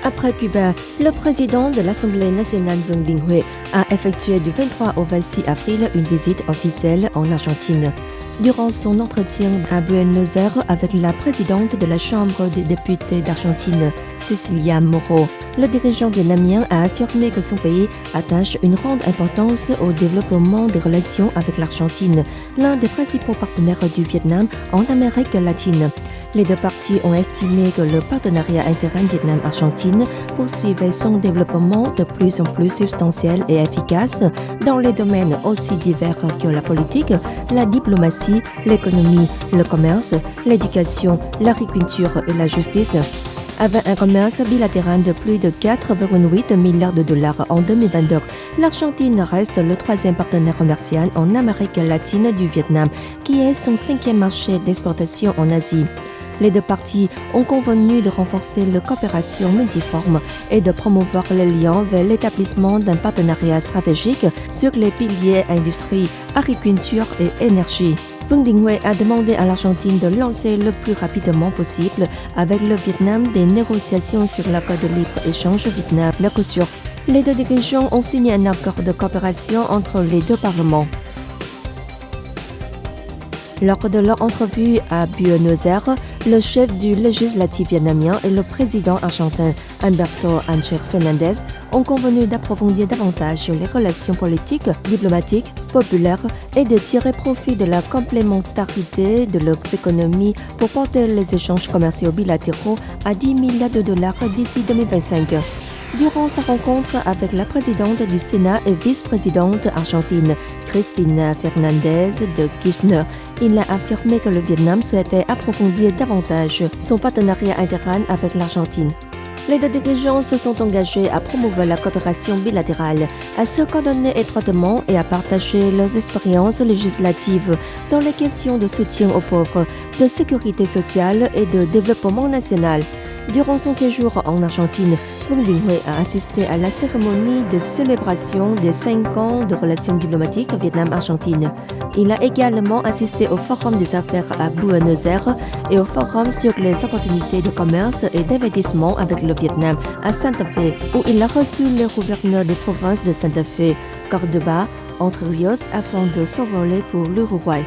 Après Cuba, le président de l'Assemblée nationale Vương Đình Huệ a effectué du 23 au 26 avril une visite officielle en Argentine. Durant son entretien à Buenos Aires avec la présidente de la Chambre des députés d'Argentine, Cecilia Moro, le dirigeant vietnamien a affirmé que son pays attache une grande importance au développement des relations avec l'Argentine, l'un des principaux partenaires du Vietnam en Amérique latine. Les deux parties ont estimé que le partenariat intérim Vietnam-Argentine poursuivait son développement de plus en plus substantiel et efficace dans les domaines aussi divers que la politique, la diplomatie, l'économie, le commerce, l'éducation, l'agriculture et la justice. Avec un commerce bilatéral de plus de 4,8 milliards de dollars en 2022, l'Argentine reste le troisième partenaire commercial en Amérique latine du Vietnam, qui est son cinquième marché d'exportation en Asie. Les deux parties ont convenu de renforcer la coopération multiforme et de promouvoir les liens vers l'établissement d'un partenariat stratégique sur les piliers industrie, agriculture et énergie. Vương Đình Huệ a demandé à l'Argentine de lancer le plus rapidement possible avec le Vietnam des négociations sur l'accord de libre-échange Vietnam-Mercosur. Les deux dirigeants ont signé un accord de coopération entre les deux parlements. Lors de leur entrevue à Buenos Aires, le chef du législatif vietnamien et le président argentin Alberto Ángel Fernández ont convenu d'approfondir davantage les relations politiques, diplomatiques, populaires et de tirer profit de la complémentarité de leurs économies pour porter les échanges commerciaux bilatéraux à 10 milliards de dollars d'ici 2025. Durant sa rencontre avec la présidente du Sénat et vice-présidente argentine, Cristina Fernández de Kirchner, il a affirmé que le Vietnam souhaitait approfondir davantage son partenariat intérim avec l'Argentine. Les deux dirigeants se sont engagés à promouvoir la coopération bilatérale, à se coordonner étroitement et à partager leurs expériences législatives dans les questions de soutien aux pauvres, de sécurité sociale et de développement national. Durant son séjour en Argentine, Vương Đình Huệ a assisté à la cérémonie de célébration des 5 ans de relations diplomatiques Vietnam-Argentine. Il a également assisté au Forum des affaires à Buenos Aires et au Forum sur les opportunités de commerce et d'investissement avec le Vietnam à Santa Fe, où il a reçu le gouverneur des provinces de Santa Fe, Córdoba, Entre Ríos, afin de s'envoler pour l'Uruguay.